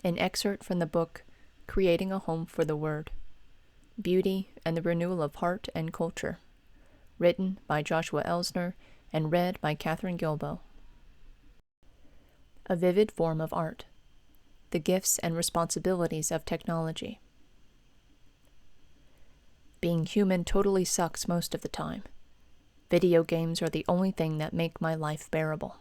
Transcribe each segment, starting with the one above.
An excerpt from the book Creating a Home for the Word, Beauty and the Renewal of Heart and Culture, written by Joshua Elsner and read by Catherine Gilbo. A vivid form of art. The gifts and responsibilities of technology. Being human totally sucks most of the time. Video games are the only thing that make my life bearable.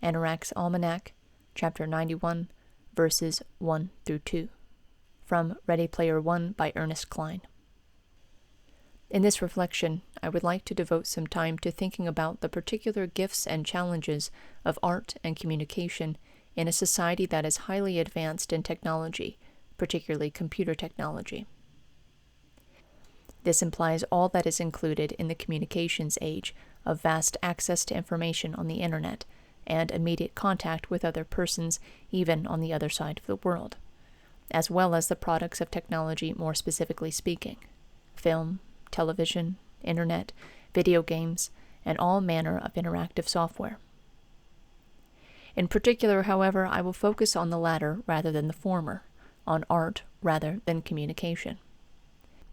Anorak's Almanac, Chapter 91, verses 1 through 2, from Ready Player One by Ernest Cline. In this reflection, I would like to devote some time to thinking about the particular gifts and challenges of art and communication in a society that is highly advanced in technology, particularly computer technology. This implies all that is included in the communications age of vast access to information on the internet and immediate contact with other persons, even on the other side of the world, as well as the products of technology more specifically speaking: film, television, internet, video games, and all manner of interactive software. In particular, however, I will focus on the latter rather than the former, on art rather than communication.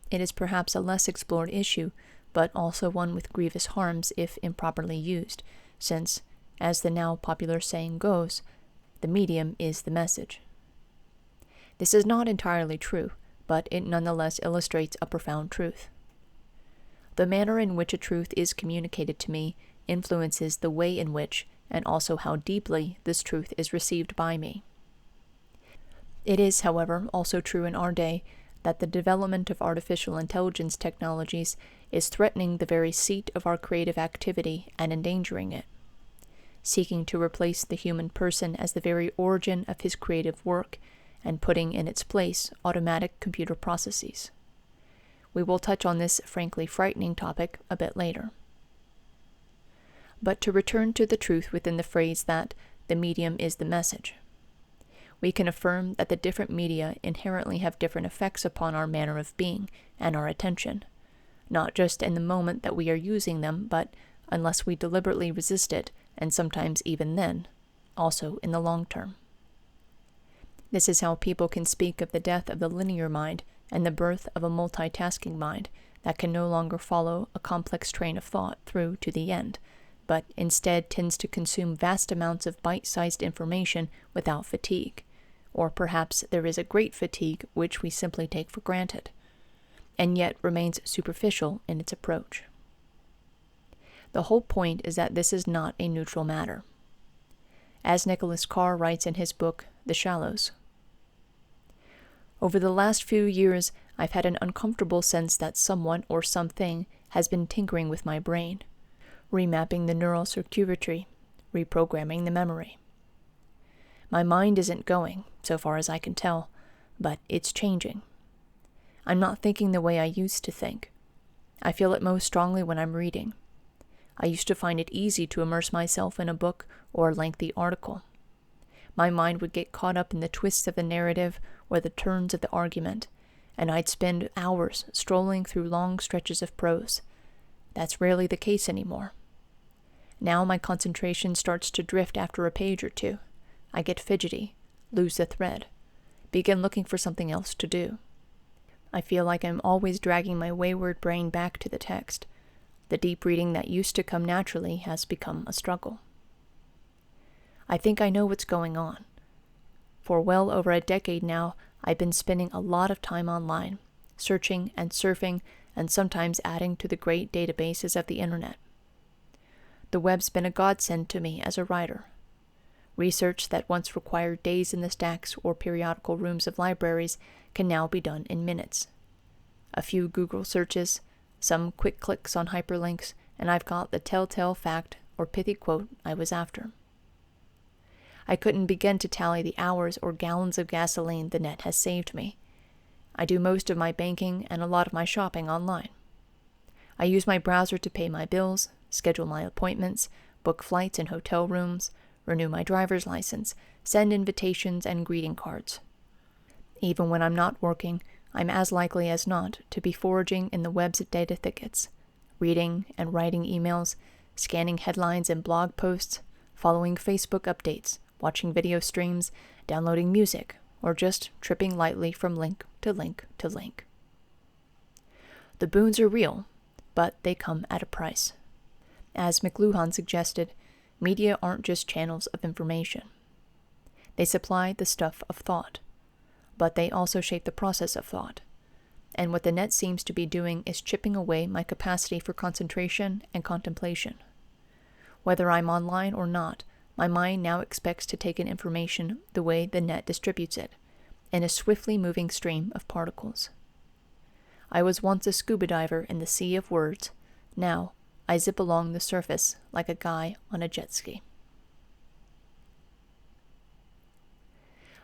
It is perhaps a less explored issue, but also one with grievous harms if improperly used, since, as the now popular saying goes, the medium is the message. This is not entirely true, but it nonetheless illustrates a profound truth. The manner in which a truth is communicated to me influences the way in which, and also how deeply, this truth is received by me. It is, however, also true in our day that the development of artificial intelligence technologies is threatening the very seat of our creative activity and endangering it, seeking to replace the human person as the very origin of his creative work and putting in its place automatic computer processes. We will touch on this frankly frightening topic a bit later. But to return to the truth within the phrase that the medium is the message, we can affirm that the different media inherently have different effects upon our manner of being and our attention, not just in the moment that we are using them, but, unless we deliberately resist it, and sometimes even then, also in the long term. This is how people can speak of the death of the linear mind and the birth of a multitasking mind that can no longer follow a complex train of thought through to the end, but instead tends to consume vast amounts of bite-sized information without fatigue, or perhaps there is a great fatigue which we simply take for granted, and yet remains superficial in its approach. The whole point is that this is not a neutral matter. As Nicholas Carr writes in his book, The Shallows, over the last few years, I've had an uncomfortable sense that someone or something has been tinkering with my brain, remapping the neural circuitry, reprogramming the memory. My mind isn't going, so far as I can tell, but it's changing. I'm not thinking the way I used to think. I feel it most strongly when I'm reading. I used to find it easy to immerse myself in a book or a lengthy article. My mind would get caught up in the twists of the narrative or the turns of the argument, and I'd spend hours strolling through long stretches of prose. That's rarely the case anymore. Now my concentration starts to drift after a page or two. I get fidgety, lose the thread, begin looking for something else to do. I feel like I'm always dragging my wayward brain back to the text. The deep reading that used to come naturally has become a struggle. I think I know what's going on. For well over a decade now, I've been spending a lot of time online, searching and surfing, and sometimes adding to the great databases of the internet. The web's been a godsend to me as a writer. Research that once required days in the stacks or periodical rooms of libraries can now be done in minutes. A few Google searches, some quick clicks on hyperlinks, and I've got the telltale fact or pithy quote I was after. I couldn't begin to tally the hours or gallons of gasoline the net has saved me. I do most of my banking and a lot of my shopping online. I use my browser to pay my bills, schedule my appointments, book flights and hotel rooms, renew my driver's license, send invitations and greeting cards. Even when I'm not working, I'm as likely as not to be foraging in the web's data thickets, reading and writing emails, scanning headlines and blog posts, following Facebook updates, watching video streams, downloading music, or just tripping lightly from link to link to link. The boons are real, but they come at a price. As McLuhan suggested, media aren't just channels of information. They supply the stuff of thought, but they also shape the process of thought. And what the net seems to be doing is chipping away my capacity for concentration and contemplation. Whether I'm online or not, my mind now expects to take in information the way the net distributes it, in a swiftly moving stream of particles. I was once a scuba diver in the sea of words. Now, I zip along the surface like a guy on a jet ski.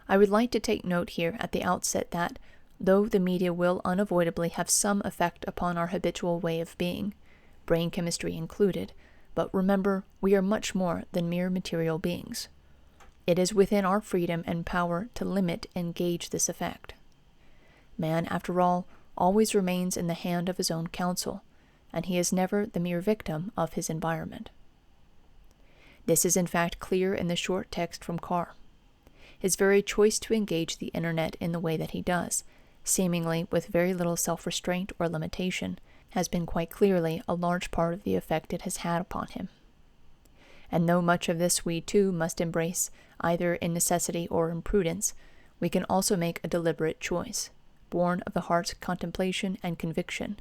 I would like to take note here at the outset that, though the media will unavoidably have some effect upon our habitual way of being, brain chemistry included, but remember, we are much more than mere material beings. It is within our freedom and power to limit and gauge this effect. Man, after all, always remains in the hand of his own counsel, and he is never the mere victim of his environment. This is in fact clear in the short text from Carr. His very choice to engage the internet in the way that he does, seemingly with very little self-restraint or limitation, has been quite clearly a large part of the effect it has had upon him. And though much of this we too must embrace, either in necessity or in prudence, we can also make a deliberate choice, born of the heart's contemplation and conviction,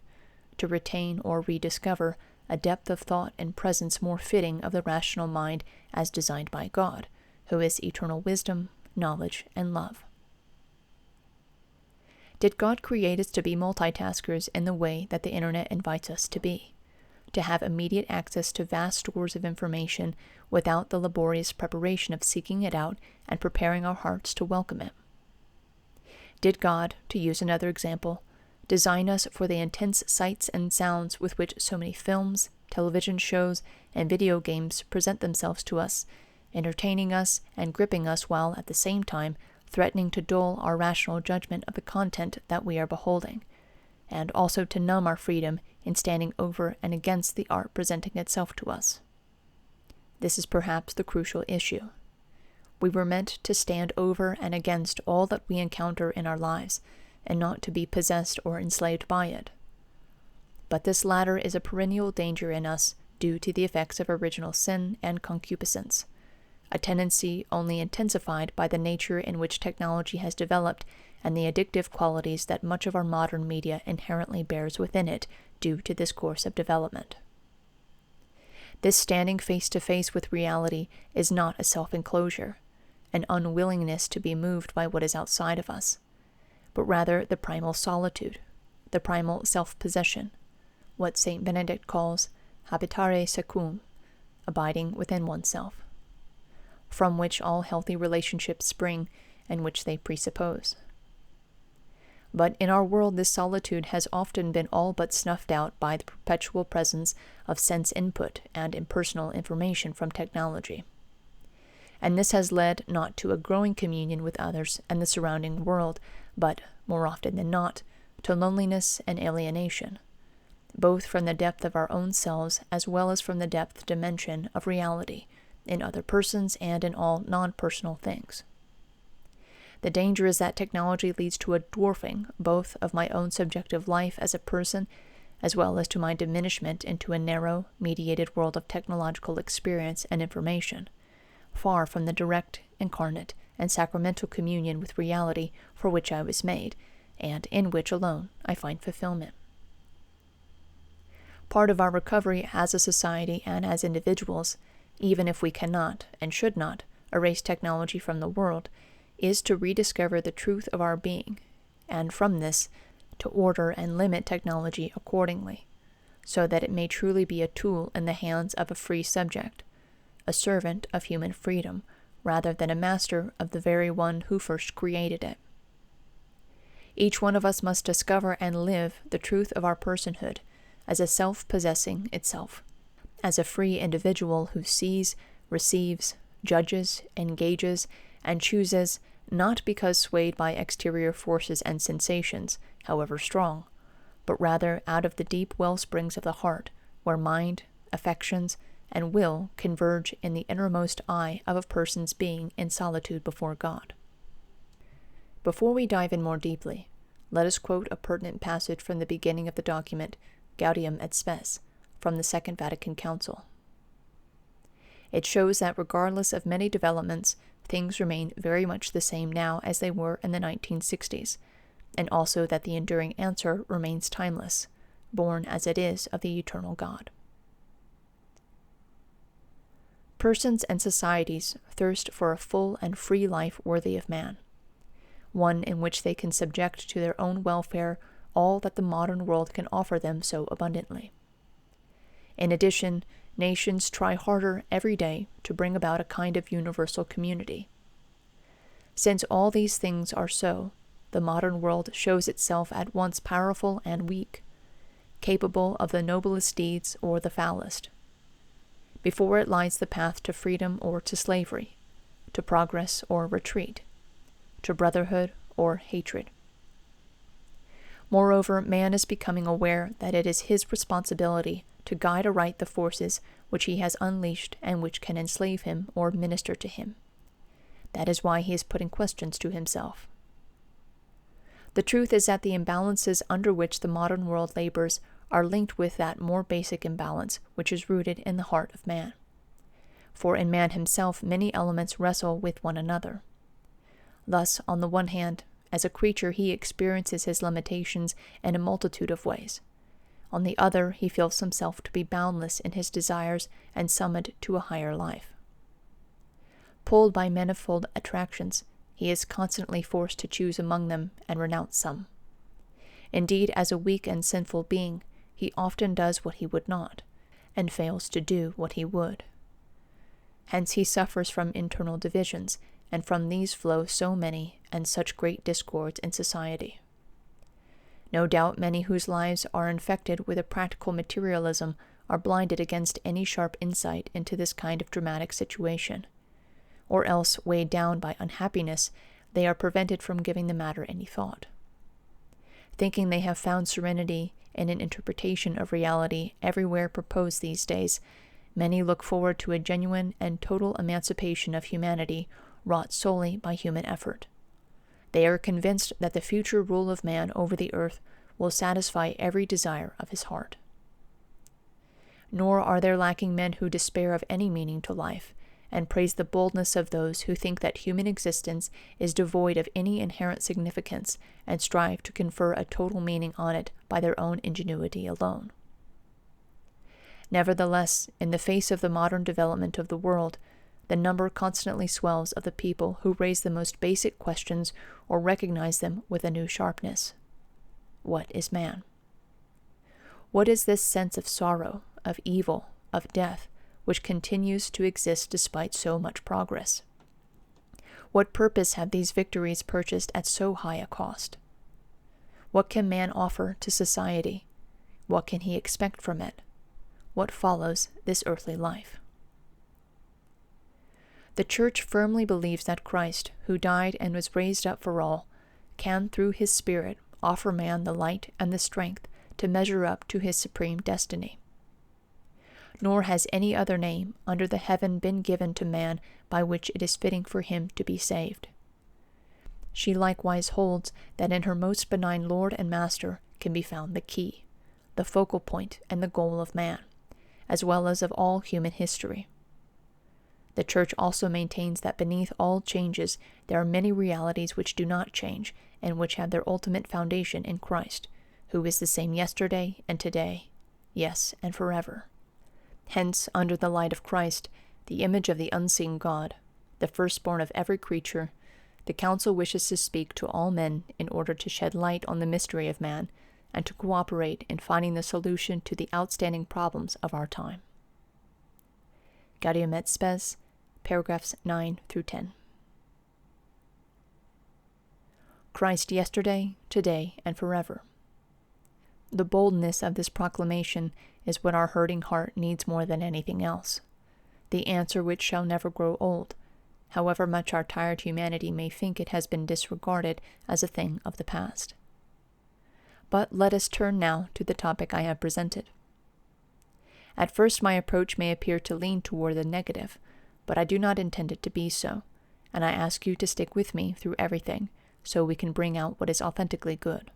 to retain or rediscover a depth of thought and presence more fitting of the rational mind as designed by God, who is eternal wisdom, knowledge, and love. Did God create us to be multitaskers in the way that the internet invites us to be? To have immediate access to vast stores of information without the laborious preparation of seeking it out and preparing our hearts to welcome it? Did God, to use another example, design us for the intense sights and sounds with which so many films, television shows, and video games present themselves to us, entertaining us and gripping us while at the same time threatening to dull our rational judgment of the content that we are beholding, and also to numb our freedom in standing over and against the art presenting itself to us? This is perhaps the crucial issue. We were meant to stand over and against all that we encounter in our lives, and not to be possessed or enslaved by it. But this latter is a perennial danger in us due to the effects of original sin and concupiscence, a tendency only intensified by the nature in which technology has developed and the addictive qualities that much of our modern media inherently bears within it due to this course of development. This standing face to face with reality is not a self-enclosure, an unwillingness to be moved by what is outside of us, but rather the primal solitude, the primal self-possession, what St. Benedict calls habitare secum, abiding within oneself, from which all healthy relationships spring and which they presuppose. But in our world, this solitude has often been all but snuffed out by the perpetual presence of sense input and impersonal information from technology. And this has led not to a growing communion with others and the surrounding world, but, more often than not, to loneliness and alienation, both from the depth of our own selves as well as from the depth dimension of reality, in other persons and in all non-personal things. The danger is that technology leads to a dwarfing both of my own subjective life as a person as well as to my diminishment into a narrow, mediated world of technological experience and information, far from the direct, incarnate, and sacramental communion with reality for which I was made, and in which alone I find fulfillment. Part of our recovery as a society and as individuals, even if we cannot and should not erase technology from the world, is to rediscover the truth of our being, and from this, to order and limit technology accordingly, so that it may truly be a tool in the hands of a free subject, a servant of human freedom, rather than a master of the very one who first created it. Each one of us must discover and live the truth of our personhood as a self-possessing itself, as a free individual who sees, receives, judges, engages, and chooses not because swayed by exterior forces and sensations, however strong, but rather out of the deep well springs of the heart, where mind, affections, and will converge in the innermost eye of a person's being in solitude before God. Before we dive in more deeply, let us quote a pertinent passage from the beginning of the document Gaudium et Spes from the Second Vatican Council. It shows that regardless of many developments, things remain very much the same now as they were in the 1960s, and also that the enduring answer remains timeless, born as it is of the eternal God. Persons and societies thirst for a full and free life worthy of man, one in which they can subject to their own welfare all that the modern world can offer them so abundantly. In addition, nations try harder every day to bring about a kind of universal community. Since all these things are so, the modern world shows itself at once powerful and weak, capable of the noblest deeds or the foulest. Before it lies the path to freedom or to slavery, to progress or retreat, to brotherhood or hatred. Moreover, man is becoming aware that it is his responsibility to guide aright the forces which he has unleashed and which can enslave him or minister to him. That is why he is putting questions to himself. The truth is that the imbalances under which the modern world labors are linked with that more basic imbalance which is rooted in the heart of man. For in man himself many elements wrestle with one another. Thus, on the one hand, as a creature he experiences his limitations in a multitude of ways. On the other, he feels himself to be boundless in his desires and summoned to a higher life. Pulled by manifold attractions, he is constantly forced to choose among them and renounce some. Indeed, as a weak and sinful being, he often does what he would not, and fails to do what he would. Hence he suffers from internal divisions, and from these flow so many and such great discords in society. No doubt many whose lives are infected with a practical materialism are blinded against any sharp insight into this kind of dramatic situation, or else, weighed down by unhappiness, they are prevented from giving the matter any thought. Thinking they have found serenity in an interpretation of reality everywhere proposed these days, many look forward to a genuine and total emancipation of humanity wrought solely by human effort. They are convinced that the future rule of man over the earth will satisfy every desire of his heart. Nor are there lacking men who despair of any meaning to life, and praise the boldness of those who think that human existence is devoid of any inherent significance and strive to confer a total meaning on it by their own ingenuity alone. Nevertheless, in the face of the modern development of the world, the number constantly swells of the people who raise the most basic questions or recognize them with a new sharpness. What is man? What is this sense of sorrow, of evil, of death, which continues to exist despite so much progress? What purpose have these victories purchased at so high a cost? What can man offer to society? What can he expect from it? What follows this earthly life? The Church firmly believes that Christ, who died and was raised up for all, can through his Spirit offer man the light and the strength to measure up to his supreme destiny. Nor has any other name under the heaven been given to man by which it is fitting for him to be saved. She likewise holds that in her most benign Lord and Master can be found the key, the focal point and the goal of man, as well as of all human history. The Church also maintains that beneath all changes there are many realities which do not change and which have their ultimate foundation in Christ, who is the same yesterday and today, yes, and forever. Hence, under the light of Christ, the image of the unseen God, the firstborn of every creature, the Council wishes to speak to all men in order to shed light on the mystery of man and to cooperate in finding the solution to the outstanding problems of our time. Gaudium et Spes, paragraphs 9 through 10. Christ yesterday, today, and forever. The boldness of this proclamation is what our hurting heart needs more than anything else, the answer which shall never grow old, however much our tired humanity may think it has been disregarded as a thing of the past. But let us turn now to the topic I have presented. At first my approach may appear to lean toward the negative, but I do not intend it to be so, and I ask you to stick with me through everything so we can bring out what is authentically good.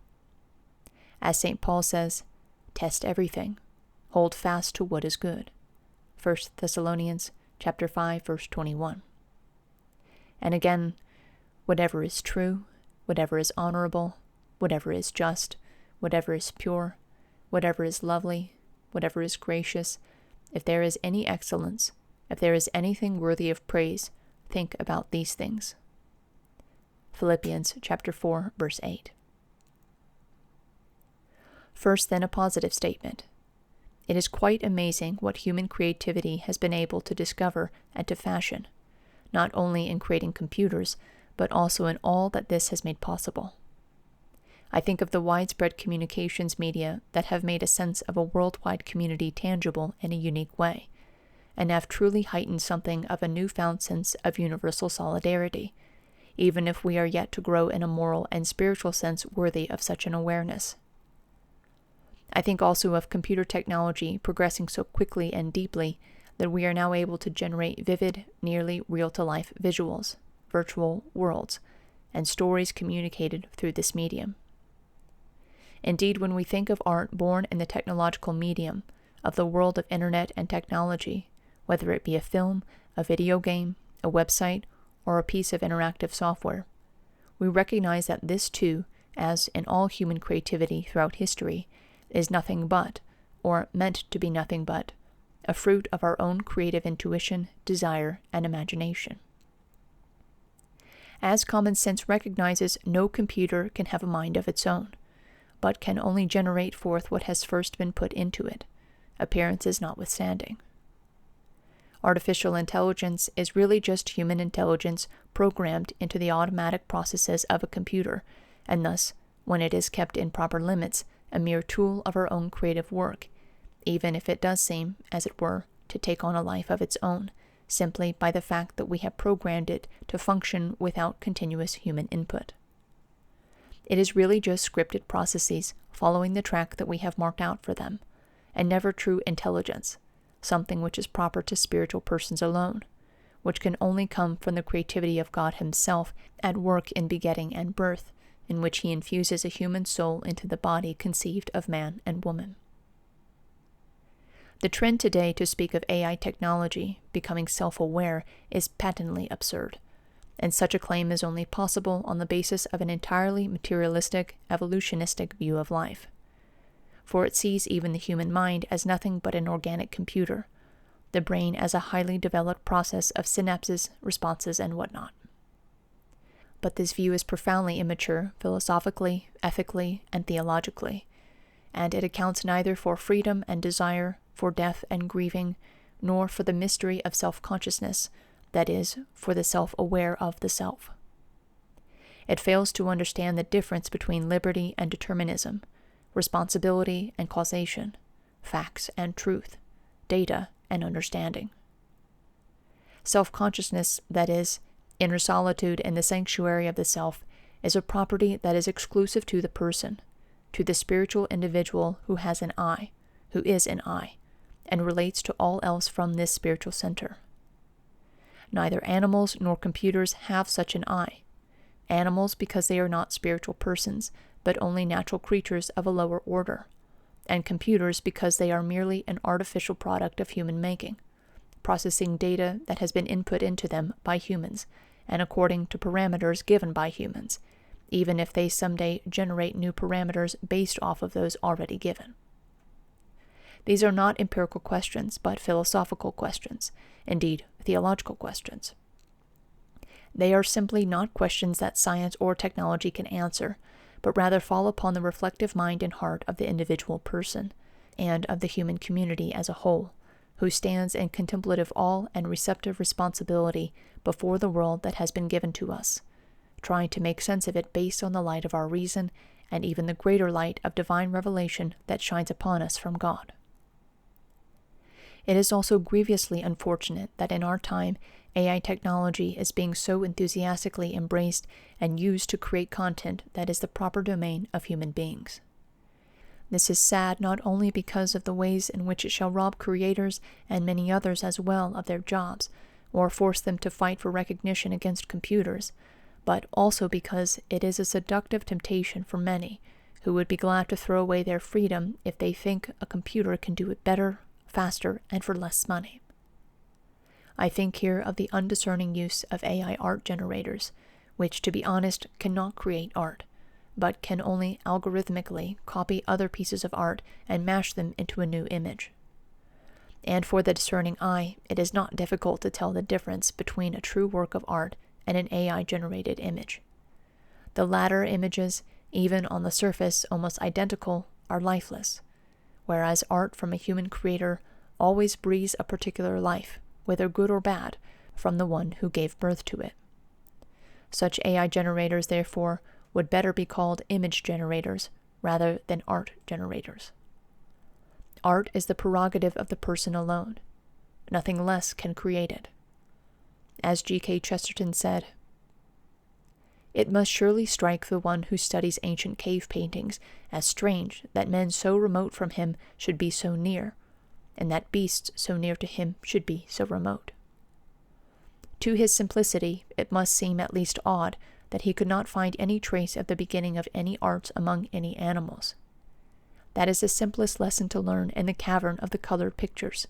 As St. Paul says, test everything, hold fast to what is good. 1 Thessalonians chapter 5, verse 21. And again, whatever is true, whatever is honorable, whatever is just, whatever is pure, whatever is lovely, whatever is gracious, if there is any excellence, if there is anything worthy of praise, think about these things. Philippians chapter 4, verse 8. First, then, a positive statement. It is quite amazing what human creativity has been able to discover and to fashion, not only in creating computers, but also in all that this has made possible. I think of the widespread communications media that have made a sense of a worldwide community tangible in a unique way, and have truly heightened something of a newfound sense of universal solidarity, even if we are yet to grow in a moral and spiritual sense worthy of such an awareness. I think also of computer technology progressing so quickly and deeply that we are now able to generate vivid, nearly real-to-life visuals, virtual worlds, and stories communicated through this medium. Indeed, when we think of art born in the technological medium, of the world of internet and technology, whether it be a film, a video game, a website, or a piece of interactive software, we recognize that this too, as in all human creativity throughout history, is nothing but, or meant to be nothing but, a fruit of our own creative intuition, desire, and imagination. As common sense recognizes, no computer can have a mind of its own, but can only generate forth what has first been put into it, appearances notwithstanding. Artificial intelligence is really just human intelligence programmed into the automatic processes of a computer, and thus, when it is kept in proper limits, a mere tool of our own creative work, even if it does seem, as it were, to take on a life of its own, simply by the fact that we have programmed it to function without continuous human input. It is really just scripted processes following the track that we have marked out for them, and never true intelligence, something which is proper to spiritual persons alone, which can only come from the creativity of God Himself at work in begetting and birth, in which He infuses a human soul into the body conceived of man and woman. The trend today to speak of AI technology becoming self-aware is patently absurd, and such a claim is only possible on the basis of an entirely materialistic, evolutionistic view of life. For it sees even the human mind as nothing but an organic computer, the brain as a highly developed process of synapses, responses, and whatnot. But this view is profoundly immature philosophically, ethically, and theologically, and it accounts neither for freedom and desire, for death and grieving, nor for the mystery of self-consciousness, that is, for the self-aware of the self. It fails to understand the difference between liberty and determinism, responsibility and causation, facts and truth, data and understanding. Self-consciousness, that is, inner solitude in the sanctuary of the self, is a property that is exclusive to the person, to the spiritual individual who has an I, who is an I, and relates to all else from this spiritual center. Neither animals nor computers have such an I. Animals because they are not spiritual persons, but only natural creatures of a lower order, and computers because they are merely an artificial product of human making, processing data that has been input into them by humans, and according to parameters given by humans, even if they someday generate new parameters based off of those already given. These are not empirical questions, but philosophical questions, indeed, theological questions. They are simply not questions that science or technology can answer, but rather fall upon the reflective mind and heart of the individual person, and of the human community as a whole, who stands in contemplative awe and receptive responsibility before the world that has been given to us, trying to make sense of it based on the light of our reason, and even the greater light of divine revelation that shines upon us from God. It is also grievously unfortunate that in our time, AI technology is being so enthusiastically embraced and used to create content that is the proper domain of human beings. This is sad not only because of the ways in which it shall rob creators and many others as well of their jobs, or force them to fight for recognition against computers, but also because it is a seductive temptation for many who would be glad to throw away their freedom if they think a computer can do it better, faster, and for less money. I think here of the undiscerning use of AI art generators, which, to be honest, cannot create art, but can only algorithmically copy other pieces of art and mash them into a new image. And for the discerning eye, it is not difficult to tell the difference between a true work of art and an AI-generated image. The latter images, even on the surface almost identical, are lifeless, whereas art from a human creator always breathes a particular life, whether good or bad, from the one who gave birth to it. Such AI generators, therefore, would better be called image generators rather than art generators. Art is the prerogative of the person alone. Nothing less can create it. As G.K. Chesterton said, "It must surely strike the one who studies ancient cave paintings as strange that men so remote from him should be so near, and that beasts so near to him should be so remote." To his simplicity, it must seem at least odd that he could not find any trace of the beginning of any arts among any animals. That is the simplest lesson to learn in the cavern of the colored pictures,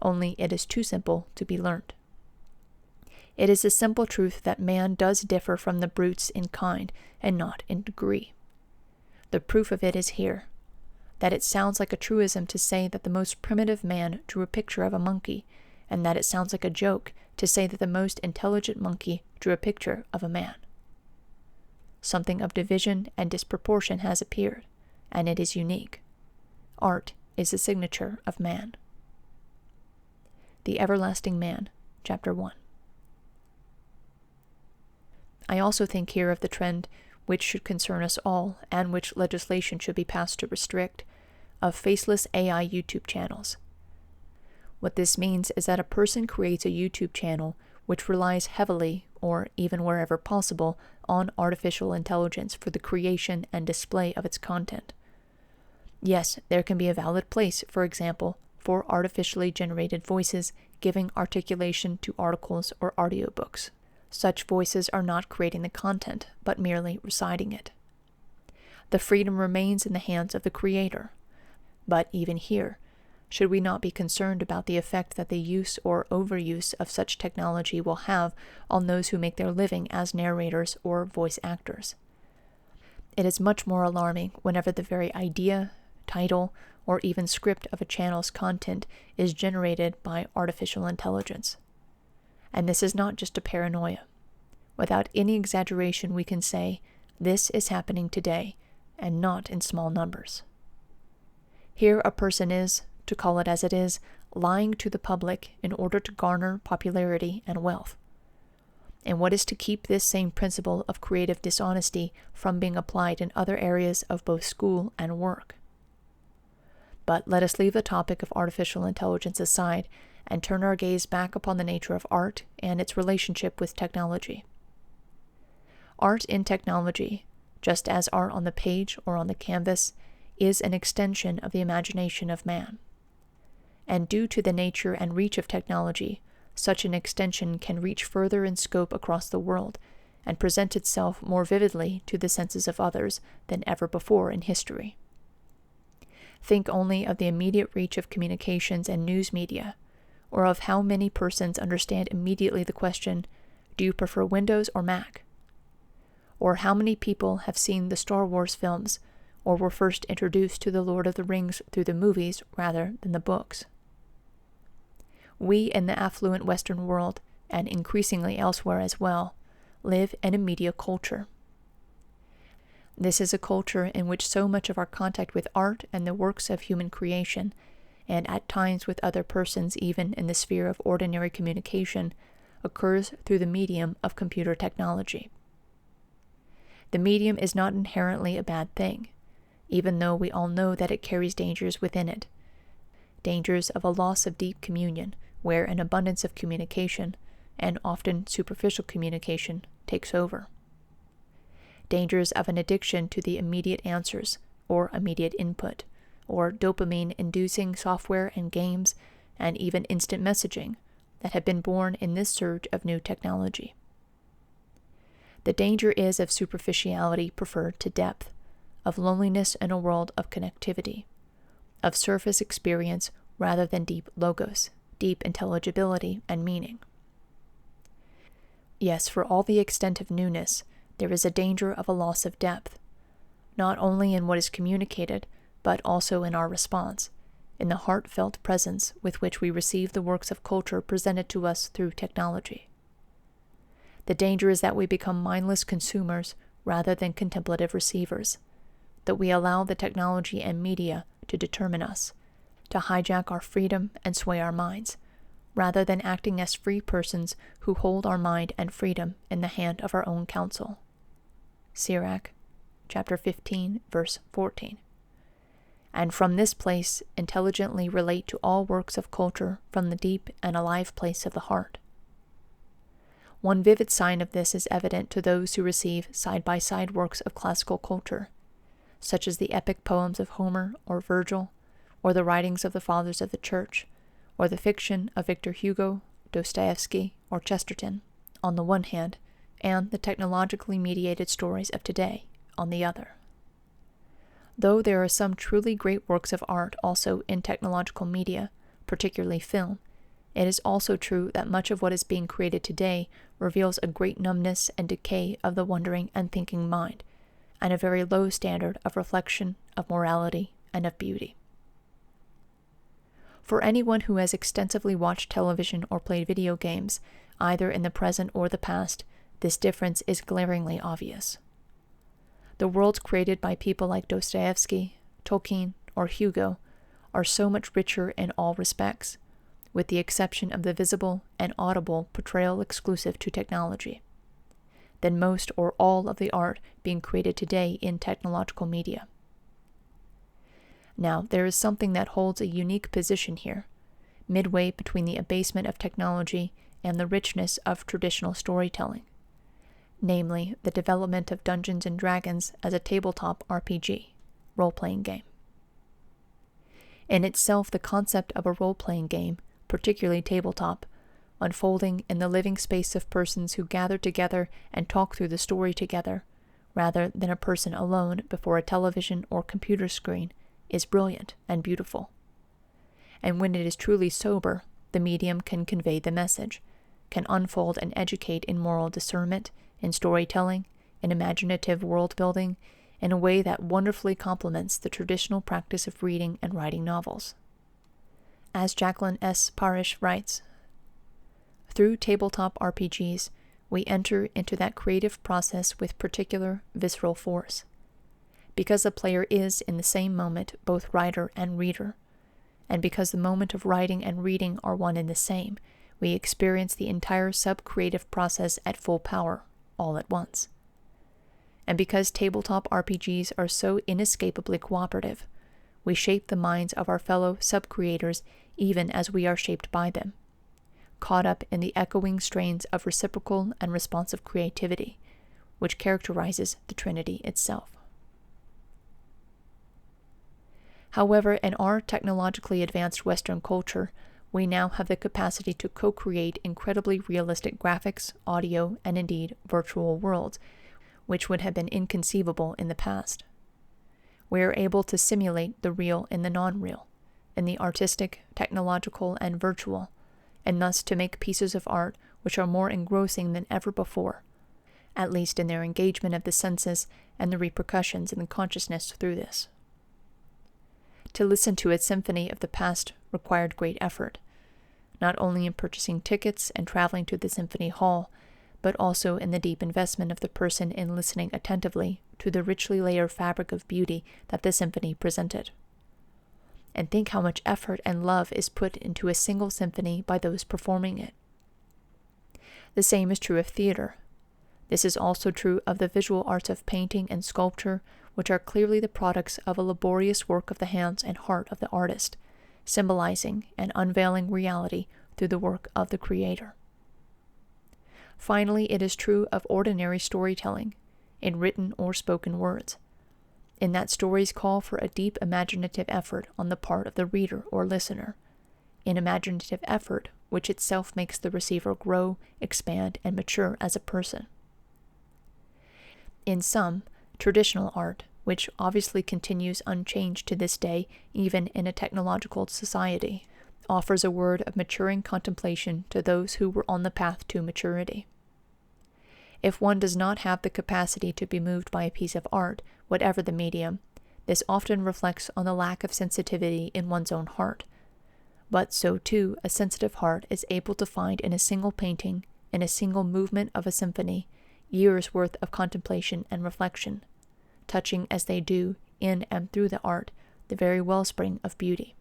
only it is too simple to be learned. It is the simple truth that man does differ from the brutes in kind and not in degree. The proof of it is here, that it sounds like a truism to say that the most primitive man drew a picture of a monkey, and that it sounds like a joke to say that the most intelligent monkey drew a picture of a man. Something of division and disproportion has appeared, and it is unique. Art is the signature of man. The Everlasting Man, Chapter 1. I also think here of the trend which should concern us all, and which legislation should be passed to restrict, of faceless AI YouTube channels. What this means is that a person creates a YouTube channel which relies heavily, or even wherever possible, on artificial intelligence for the creation and display of its content. Yes, there can be a valid place, for example, for artificially generated voices giving articulation to articles or audiobooks. Such voices are not creating the content, but merely reciting it. The freedom remains in the hands of the creator. But even here, should we not be concerned about the effect that the use or overuse of such technology will have on those who make their living as narrators or voice actors? It is much more alarming whenever the very idea, title, or even script of a channel's content is generated by artificial intelligence. And this is not just a paranoia. Without any exaggeration, we can say, this is happening today, and not in small numbers. Here a person is, to call it as it is, lying to the public in order to garner popularity and wealth. And what is to keep this same principle of creative dishonesty from being applied in other areas of both school and work? But let us leave the topic of artificial intelligence aside and turn our gaze back upon the nature of art and its relationship with technology. Art in technology, just as art on the page or on the canvas, is an extension of the imagination of man. And due to the nature and reach of technology, such an extension can reach further in scope across the world and present itself more vividly to the senses of others than ever before in history. Think only of the immediate reach of communications and news media, or of how many persons understand immediately the question, do you prefer Windows or Mac? Or how many people have seen the Star Wars films, or were first introduced to the Lord of the Rings through the movies rather than the books? We in the affluent Western world, and increasingly elsewhere as well, live in a media culture. This is a culture in which so much of our contact with art and the works of human creation, and at times with other persons even in the sphere of ordinary communication, occurs through the medium of computer technology. The medium is not inherently a bad thing, even though we all know that it carries dangers within it. Dangers of a loss of deep communion, where an abundance of communication, and often superficial communication, takes over. Dangers of an addiction to the immediate answers, or immediate input, or dopamine-inducing software and games, and even instant messaging that have been born in this surge of new technology. The danger is of superficiality preferred to depth, of loneliness in a world of connectivity, of surface experience rather than deep logos, deep intelligibility and meaning. Yes, for all the extent of newness, there is a danger of a loss of depth, not only in what is communicated, but also in our response, in the heartfelt presence with which we receive the works of culture presented to us through technology. The danger is that we become mindless consumers rather than contemplative receivers, that we allow the technology and media to determine us, to hijack our freedom and sway our minds, rather than acting as free persons who hold our mind and freedom in the hand of our own counsel. Sirach, chapter 15, verse 14. And from this place intelligently relate to all works of culture from the deep and alive place of the heart. One vivid sign of this is evident to those who receive side-by-side works of classical culture, such as the epic poems of Homer or Virgil, or the writings of the Fathers of the Church, or the fiction of Victor Hugo, Dostoevsky, or Chesterton, on the one hand, and the technologically mediated stories of today, on the other. Though there are some truly great works of art also in technological media, particularly film, it is also true that much of what is being created today reveals a great numbness and decay of the wondering and thinking mind, and a very low standard of reflection, of morality, and of beauty. For anyone who has extensively watched television or played video games, either in the present or the past, this difference is glaringly obvious. The worlds created by people like Dostoevsky, Tolkien, or Hugo are so much richer in all respects, with the exception of the visible and audible portrayal exclusive to technology, than most or all of the art being created today in technological media. Now, there is something that holds a unique position here, midway between the abasement of technology and the richness of traditional storytelling, namely the development of Dungeons & Dragons as a tabletop RPG, role-playing game. In itself, the concept of a role-playing game, particularly tabletop, unfolding in the living space of persons who gather together and talk through the story together, rather than a person alone before a television or computer screen, is brilliant and beautiful. And when it is truly sober, the medium can convey the message, can unfold and educate in moral discernment, in storytelling, in imaginative world-building, in a way that wonderfully complements the traditional practice of reading and writing novels. As Jacqueline S. Parrish writes, through tabletop RPGs, we enter into that creative process with particular visceral force. Because the player is, in the same moment, both writer and reader, and because the moment of writing and reading are one and the same, we experience the entire sub-creative process at full power, all at once. And because tabletop RPGs are so inescapably cooperative, we shape the minds of our fellow sub-creators even as we are shaped by them, caught up in the echoing strains of reciprocal and responsive creativity, which characterizes the Trinity itself. However, in our technologically advanced Western culture, we now have the capacity to co-create incredibly realistic graphics, audio, and indeed virtual worlds, which would have been inconceivable in the past. We are able to simulate the real in the non-real, in the artistic, technological, and virtual, and thus to make pieces of art which are more engrossing than ever before, at least in their engagement of the senses and the repercussions in the consciousness through this. To listen to a symphony of the past required great effort, not only in purchasing tickets and traveling to the symphony hall, but also in the deep investment of the person in listening attentively to the richly layered fabric of beauty that the symphony presented. And think how much effort and love is put into a single symphony by those performing it. The same is true of theater. This is also true of the visual arts of painting and sculpture, which are clearly the products of a laborious work of the hands and heart of the artist, symbolizing and unveiling reality through the work of the Creator. Finally, it is true of ordinary storytelling, in written or spoken words. in that stories call for a deep imaginative effort on the part of the reader or listener, an imaginative effort which itself makes the receiver grow, expand, and mature as a person. In some, traditional art, which obviously continues unchanged to this day even in a technological society, offers a word of maturing contemplation to those who were on the path to maturity. If one does not have the capacity to be moved by a piece of art, whatever the medium, this often reflects on the lack of sensitivity in one's own heart. But so too, a sensitive heart is able to find in a single painting, in a single movement of a symphony, years' worth of contemplation and reflection, touching as they do, in and through the art, the very wellspring of beauty.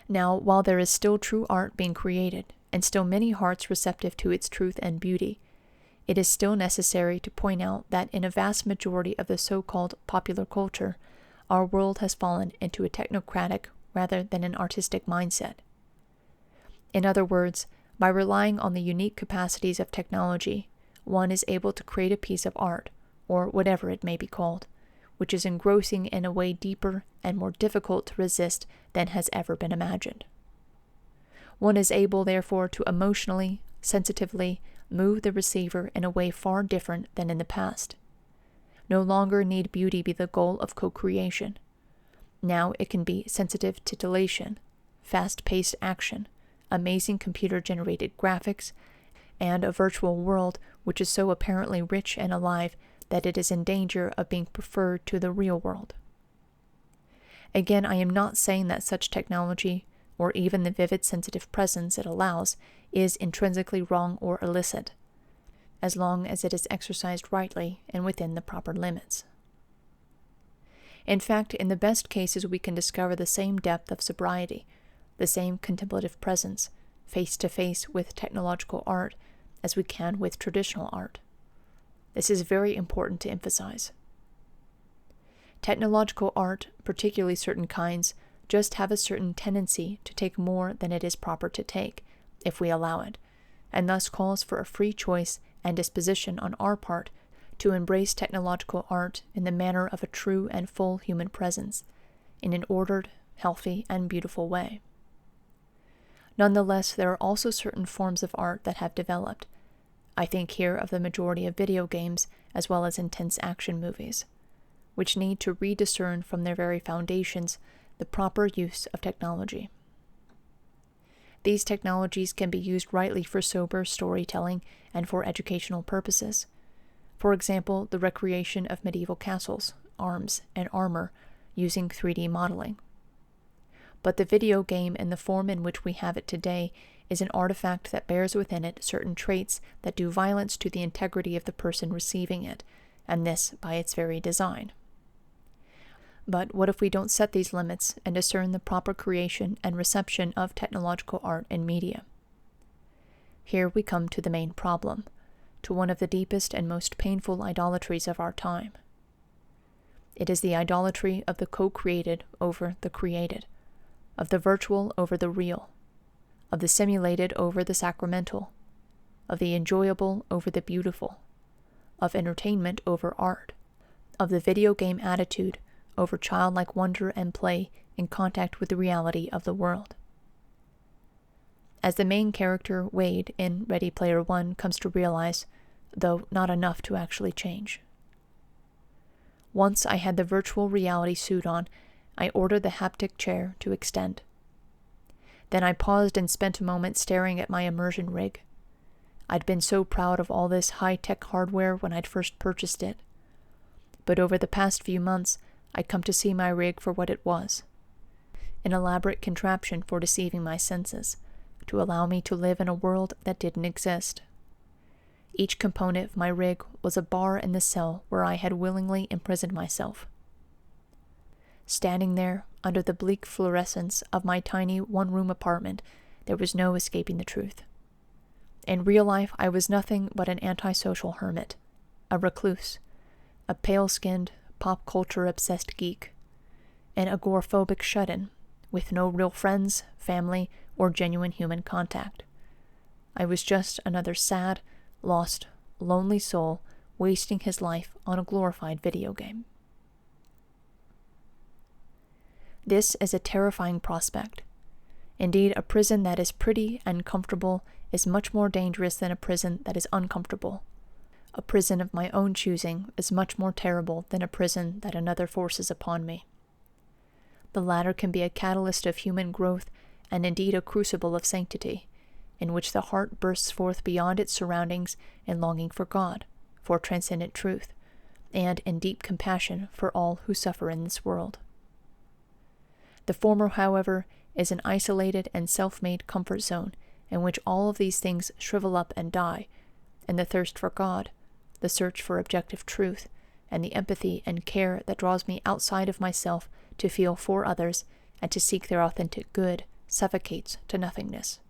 Now, while there is still true art being created, and still many hearts receptive to its truth and beauty, it is still necessary to point out that in a vast majority of the so-called popular culture, our world has fallen into a technocratic rather than an artistic mindset. In other words, by relying on the unique capacities of technology, one is able to create a piece of art, or whatever it may be called, which is engrossing in a way deeper and more difficult to resist than has ever been imagined. One is able, therefore, to emotionally, sensitively move the receiver in a way far different than in the past. No longer need beauty be the goal of co-creation. Now it can be sensitive titillation, fast-paced action, amazing computer-generated graphics, and a virtual world which is so apparently rich and alive that it is in danger of being preferred to the real world. Again, I am not saying that such technology, or even the vivid sensitive presence it allows, is intrinsically wrong or illicit, as long as it is exercised rightly and within the proper limits. In fact, in the best cases we can discover the same depth of sobriety, the same contemplative presence, face to face with technological art, as we can with traditional art. This is very important to emphasize. Technological art, particularly certain kinds, just have a certain tendency to take more than it is proper to take, if we allow it, and thus calls for a free choice and disposition on our part to embrace technological art in the manner of a true and full human presence, in an ordered, healthy, and beautiful way. Nonetheless, there are also certain forms of art that have developed. I think here of the majority of video games as well as intense action movies, which need to rediscern from their very foundations the proper use of technology. These technologies can be used rightly for sober storytelling and for educational purposes. For example, the recreation of medieval castles, arms, and armor using 3D modeling. But the video game in the form in which we have it today is an artifact that bears within it certain traits that do violence to the integrity of the person receiving it, and this by its very design. But what if we don't set these limits and discern the proper creation and reception of technological art and media? Here we come to the main problem, to one of the deepest and most painful idolatries of our time. It is the idolatry of the co-created over the created, of the virtual over the real, of the simulated over the sacramental, of the enjoyable over the beautiful, of entertainment over art, of the video game attitude over childlike wonder and play in contact with the reality of the world. As the main character, Wade, in Ready Player One comes to realize, though not enough to actually change. Once I had the virtual reality suit on, I ordered the haptic chair to extend. Then I paused and spent a moment staring at my immersion rig. I'd been so proud of all this high-tech hardware when I'd first purchased it. But over the past few months, I'd come to see my rig for what it was. An elaborate contraption for deceiving my senses, to allow me to live in a world that didn't exist. Each component of my rig was a bar in the cell where I had willingly imprisoned myself. Standing there, under the bleak fluorescence of my tiny one-room apartment, there was no escaping the truth. In real life, I was nothing but an antisocial hermit, a recluse, a pale-skinned, pop-culture-obsessed geek, an agoraphobic shut-in, with no real friends, family, or genuine human contact. I was just another sad, lost, lonely soul wasting his life on a glorified video game. This is a terrifying prospect. Indeed, a prison that is pretty and comfortable is much more dangerous than a prison that is uncomfortable. A prison of my own choosing is much more terrible than a prison that another forces upon me. The latter can be a catalyst of human growth and indeed a crucible of sanctity, in which the heart bursts forth beyond its surroundings in longing for God, for transcendent truth, and in deep compassion for all who suffer in this world. The former, however, is an isolated and self-made comfort zone in which all of these things shrivel up and die, and the thirst for God, the search for objective truth, and the empathy and care that draws me outside of myself to feel for others and to seek their authentic good suffocates to nothingness.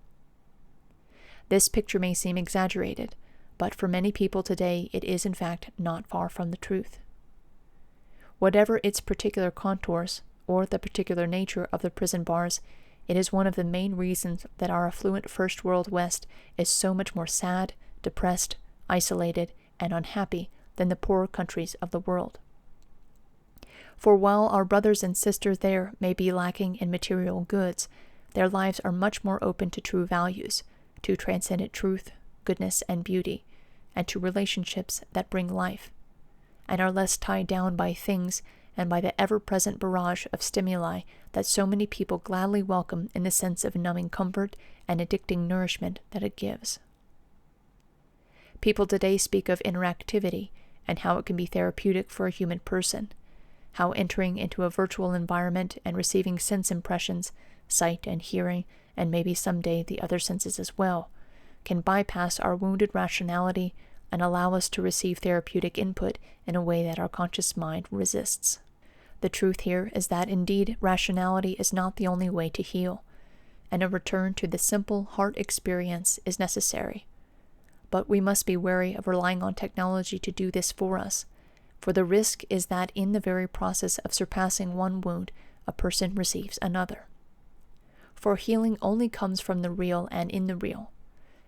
This picture may seem exaggerated, but for many people today it is in fact not far from the truth. Whatever its particular contours, or the particular nature of the prison bars, it is one of the main reasons that our affluent First World West is so much more sad, depressed, isolated, and unhappy than the poorer countries of the world. For while our brothers and sisters there may be lacking in material goods, their lives are much more open to true values, to transcendent truth, goodness, and beauty, and to relationships that bring life, and are less tied down by things and by the ever-present barrage of stimuli that so many people gladly welcome in the sense of numbing comfort and addicting nourishment that it gives. People today speak of interactivity and how it can be therapeutic for a human person, how entering into a virtual environment and receiving sense impressions, sight and hearing, and maybe someday the other senses as well, can bypass our wounded rationality and allow us to receive therapeutic input in a way that our conscious mind resists. The truth here is that indeed rationality is not the only way to heal, and a return to the simple heart experience is necessary. But we must be wary of relying on technology to do this for us, for the risk is that in the very process of surpassing one wound, a person receives another. For healing only comes from the real and in the real.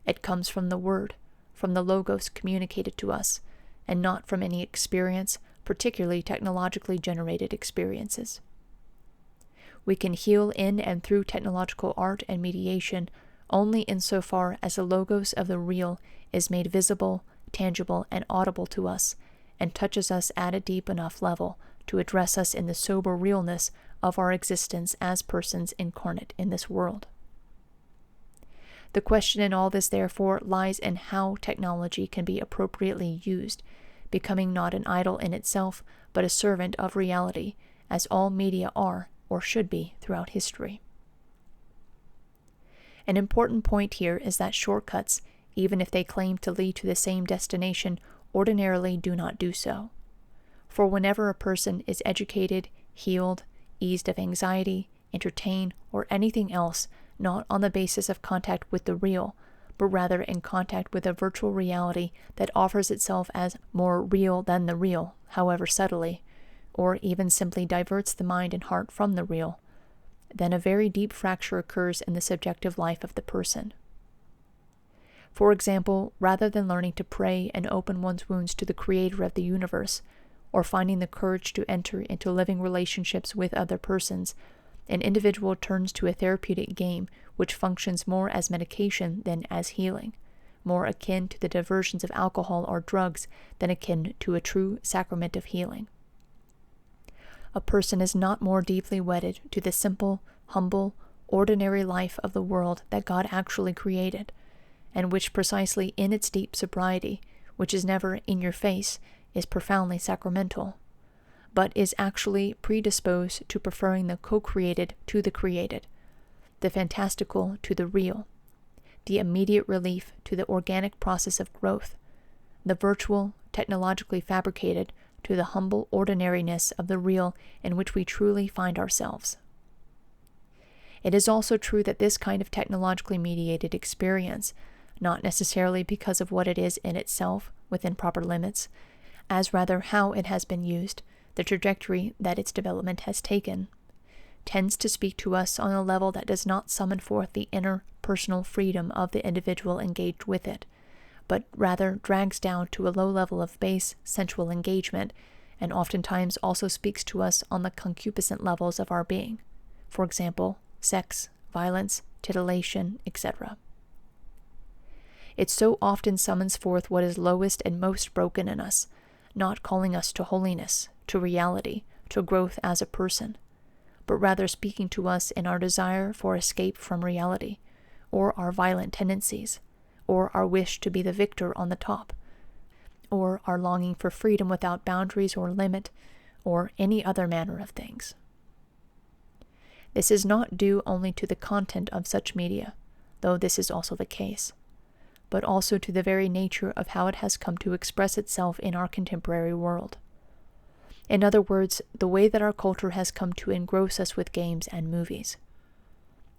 It comes from the Word, from the Logos communicated to us, and not from any experience, particularly technologically generated experiences. We can heal in and through technological art and mediation only insofar as the Logos of the real is made visible, tangible, and audible to us, and touches us at a deep enough level to address us in the sober realness of our existence as persons incarnate in this world. The question in all this, therefore, lies in how technology can be appropriately used, becoming not an idol in itself, but a servant of reality, as all media are, or should be, throughout history. An important point here is that shortcuts, even if they claim to lead to the same destination, ordinarily do not do so. For whenever a person is educated, healed, eased of anxiety, entertained, or anything else, not on the basis of contact with the real, but rather in contact with a virtual reality that offers itself as more real than the real, however subtly, or even simply diverts the mind and heart from the real, then a very deep fracture occurs in the subjective life of the person. For example, rather than learning to pray and open one's wounds to the Creator of the universe, or finding the courage to enter into living relationships with other persons, an individual turns to a therapeutic game which functions more as medication than as healing, more akin to the diversions of alcohol or drugs than akin to a true sacrament of healing. A person is not more deeply wedded to the simple, humble, ordinary life of the world that God actually created, and which precisely in its deep sobriety, which is never in your face, is profoundly sacramental, but is actually predisposed to preferring the co-created to the created, the fantastical to the real, the immediate relief to the organic process of growth, the virtual, technologically fabricated to the humble ordinariness of the real in which we truly find ourselves. It is also true that this kind of technologically mediated experience, not necessarily because of what it is in itself within proper limits, as rather how it has been used, the trajectory that its development has taken, tends to speak to us on a level that does not summon forth the inner personal freedom of the individual engaged with it, but rather drags down to a low level of base sensual engagement, and oftentimes also speaks to us on the concupiscent levels of our being. for example, sex, violence, titillation, etc. It so often summons forth what is lowest and most broken in us, not calling us to holiness, to reality, to growth as a person, but rather speaking to us in our desire for escape from reality, or our violent tendencies, or our wish to be the victor on the top, or our longing for freedom without boundaries or limit, or any other manner of things. This is not due only to the content of such media, though this is also the case, but also to the very nature of how it has come to express itself in our contemporary world. In other words, the way that our culture has come to engross us with games and movies.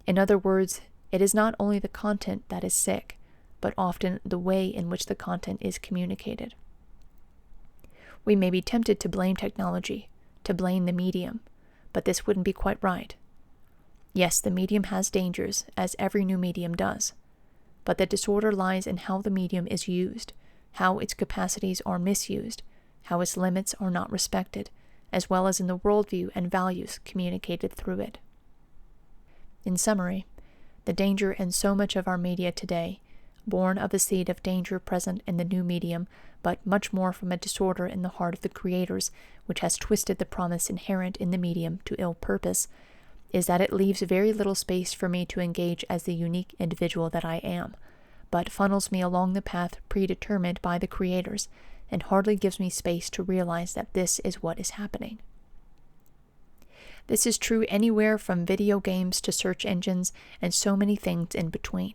In other words, it is not only the content that is sick, but often the way in which the content is communicated. We may be tempted to blame technology, to blame the medium, but this wouldn't be quite right. Yes, the medium has dangers, as every new medium does, but the disorder lies in how the medium is used, how its capacities are misused, how its limits are not respected, as well as in the worldview and values communicated through it. In summary, the danger in so much of our media today, born of the seed of danger present in the new medium, but much more from a disorder in the heart of the creators, which has twisted the promise inherent in the medium to ill purpose, is that it leaves very little space for me to engage as the unique individual that I am, but funnels me along the path predetermined by the creators, and hardly gives me space to realize that this is what is happening. This is true anywhere from video games to search engines and so many things in between.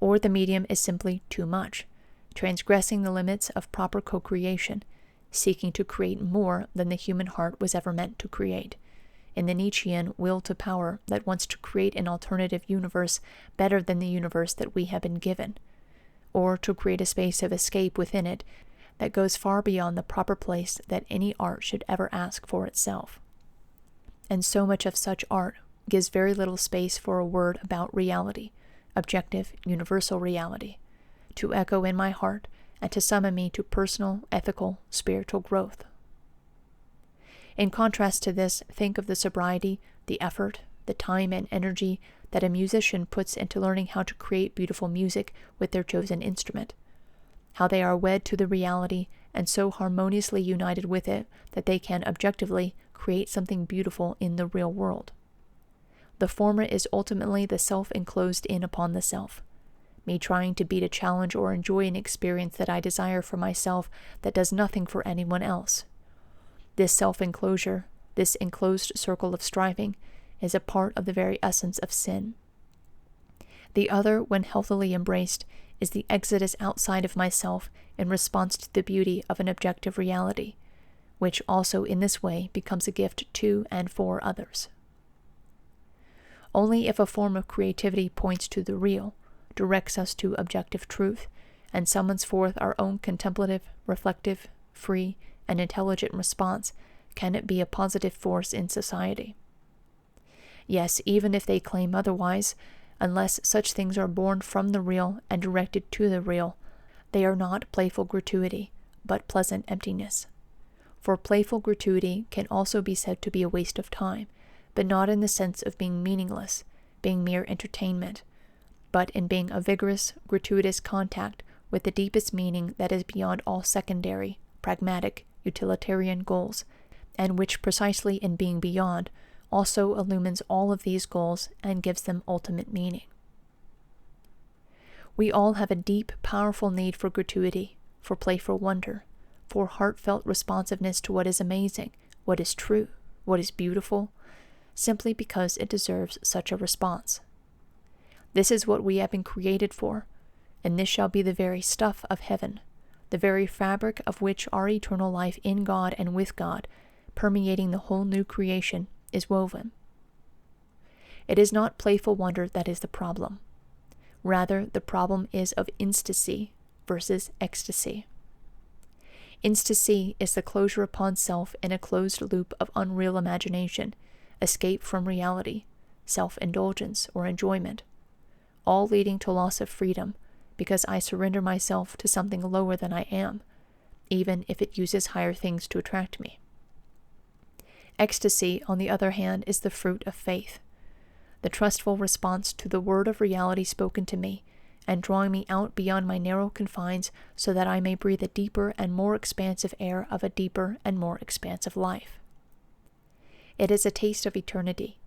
Or the medium is simply too much, transgressing the limits of proper co-creation, seeking to create more than the human heart was ever meant to create, in the Nietzschean will to power that wants to create an alternative universe better than the universe that we have been given, or to create a space of escape within it that goes far beyond the proper place that any art should ever ask for itself. And so much of such art gives very little space for a word about reality, objective, universal reality, to echo in my heart and to summon me to personal, ethical, spiritual growth. In contrast to this, think of the sobriety, the effort, the time and energy that a musician puts into learning how to create beautiful music with their chosen instrument, how they are wed to the reality and so harmoniously united with it that they can objectively create something beautiful in the real world. The former is ultimately the self enclosed in upon the self, me trying to beat a challenge or enjoy an experience that I desire for myself that does nothing for anyone else. This self-enclosure, this enclosed circle of striving, is a part of the very essence of sin. The other, when healthily embraced, is the exodus outside of myself in response to the beauty of an objective reality, which also in this way becomes a gift to and for others. Only if a form of creativity points to the real, directs us to objective truth, and summons forth our own contemplative, reflective, free, and intelligent response, can it be a positive force in society. Yes, even if they claim otherwise, unless such things are born from the real and directed to the real, they are not playful gratuity, but pleasant emptiness. For playful gratuity can also be said to be a waste of time, but not in the sense of being meaningless, being mere entertainment, but in being a vigorous, gratuitous contact with the deepest meaning that is beyond all secondary, pragmatic, utilitarian goals, and which precisely in being beyond also illumines all of these goals and gives them ultimate meaning. We all have a deep, powerful need for gratuity, for playful wonder, for heartfelt responsiveness to what is amazing, what is true, what is beautiful, simply because it deserves such a response. This is what we have been created for, and this shall be the very stuff of heaven, the very fabric of which our eternal life in God and with God, permeating the whole new creation, is woven. It is not playful wonder that is the problem. Rather, the problem is of instacy versus ecstasy. Instacy is the closure upon self in a closed loop of unreal imagination, escape from reality, self-indulgence or enjoyment, all leading to loss of freedom, because I surrender myself to something lower than I am, even if it uses higher things to attract me. Ecstasy, on the other hand, is the fruit of faith, the trustful response to the word of reality spoken to me, and drawing me out beyond my narrow confines so that I may breathe a deeper and more expansive air of a deeper and more expansive life. It is a taste of eternity,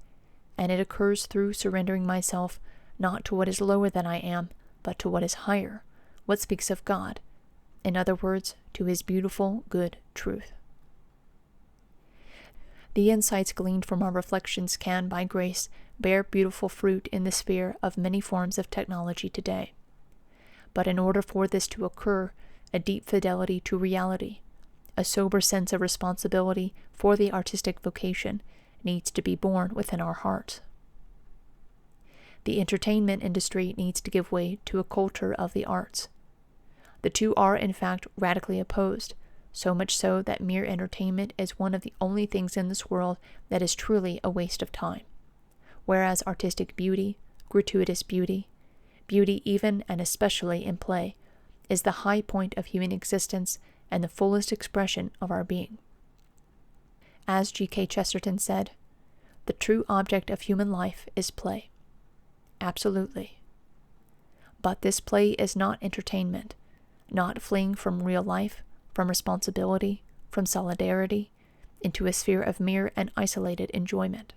and it occurs through surrendering myself not to what is lower than I am, but to what is higher, what speaks of God, in other words, to His beautiful, good truth. The insights gleaned from our reflections can, by grace, bear beautiful fruit in the sphere of many forms of technology today. But in order for this to occur, a deep fidelity to reality, a sober sense of responsibility for the artistic vocation, needs to be born within our hearts. The entertainment industry needs to give way to a culture of the arts. The two are, in fact, radically opposed, so much so that mere entertainment is one of the only things in this world that is truly a waste of time, whereas artistic beauty, gratuitous beauty, beauty even and especially in play, is the high point of human existence and the fullest expression of our being. As G.K. Chesterton said, "The true object of human life is play." Absolutely. But this play is not entertainment, not fleeing from real life, from responsibility, from solidarity, into a sphere of mere and isolated enjoyment.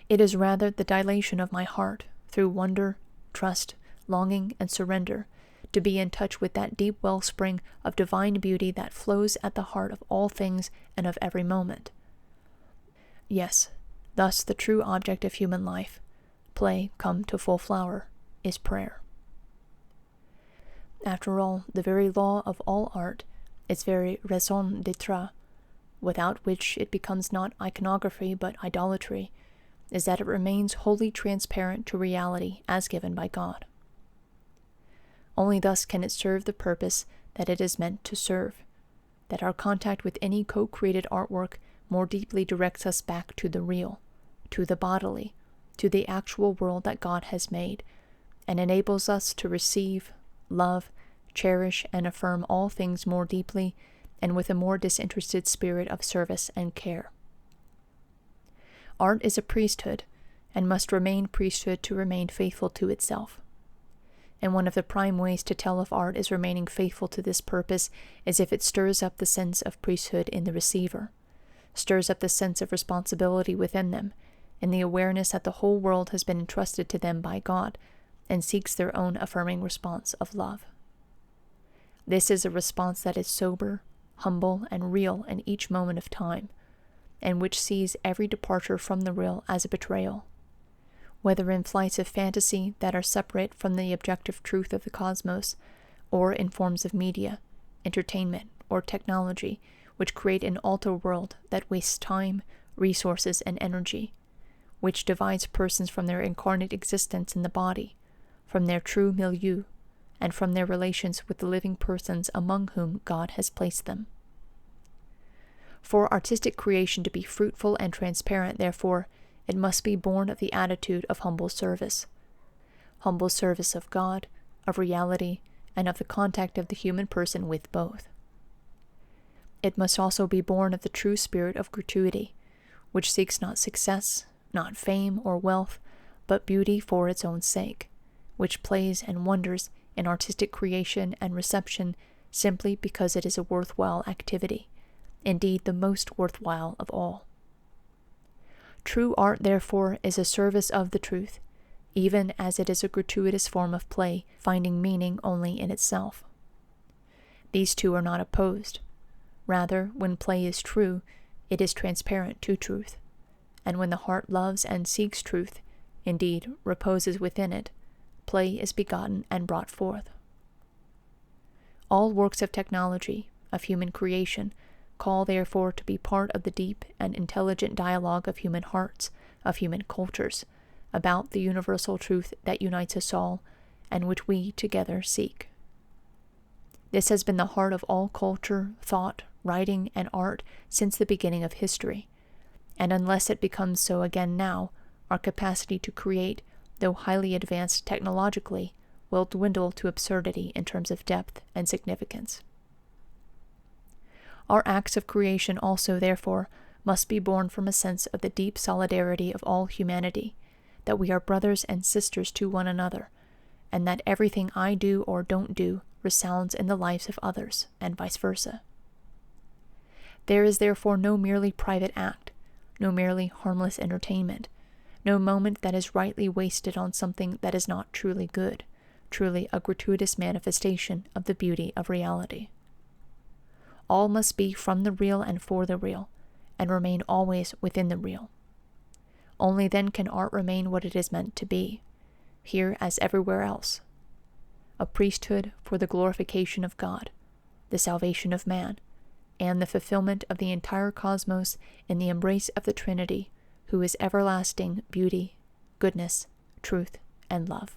It is rather the dilation of my heart, through wonder, trust, longing, and surrender, to be in touch with that deep wellspring of divine beauty that flows at the heart of all things and of every moment. Yes, thus the true object of human life, play come to full flower, is prayer. After all, the very law of all art, its very raison d'être, without which it becomes not iconography but idolatry, is that it remains wholly transparent to reality as given by God. Only thus can it serve the purpose that it is meant to serve, that our contact with any co-created artwork more deeply directs us back to the real, to the bodily, to the actual world that God has made, and enables us to receive, love, cherish, and affirm all things more deeply and with a more disinterested spirit of service and care. Art is a priesthood, and must remain priesthood to remain faithful to itself. And one of the prime ways to tell if art is remaining faithful to this purpose is if it stirs up the sense of priesthood in the receiver, stirs up the sense of responsibility within them, and the awareness that the whole world has been entrusted to them by God, and seeks their own affirming response of love. This is a response that is sober, humble, and real in each moment of time, and which sees every departure from the real as a betrayal, whether in flights of fantasy that are separate from the objective truth of the cosmos, or in forms of media, entertainment, or technology, which create an alter world that wastes time, resources, and energy, which divides persons from their incarnate existence in the body, from their true milieu, and from their relations with the living persons among whom God has placed them. For artistic creation to be fruitful and transparent, therefore, it must be born of the attitude of humble service of God, of reality, and of the contact of the human person with both. It must also be born of the true spirit of gratuity, which seeks not success, not fame or wealth, but beauty for its own sake, which plays and wonders in artistic creation and reception simply because it is a worthwhile activity, indeed the most worthwhile of all. True art, therefore, is a service of the truth, even as it is a gratuitous form of play, finding meaning only in itself. These two are not opposed. Rather, when play is true, it is transparent to truth, and when the heart loves and seeks truth, indeed reposes within it, play is begotten and brought forth. All works of technology, of human creation, call therefore to be part of the deep and intelligent dialogue of human hearts, of human cultures, about the universal truth that unites us all, and which we together seek. This has been the heart of all culture, thought, writing, and art since the beginning of history, and unless it becomes so again now, our capacity to create, though highly advanced technologically, will dwindle to absurdity in terms of depth and significance. Our acts of creation also, therefore, must be born from a sense of the deep solidarity of all humanity, that we are brothers and sisters to one another, and that everything I do or don't do resounds in the lives of others, and vice versa. There is therefore no merely private act, no merely harmless entertainment, no moment that is rightly wasted on something that is not truly good, truly a gratuitous manifestation of the beauty of reality. All must be from the real and for the real, and remain always within the real. Only then can art remain what it is meant to be, here as everywhere else, a priesthood for the glorification of God, the salvation of man, and the fulfillment of the entire cosmos in the embrace of the Trinity, who is everlasting beauty, goodness, truth, and love.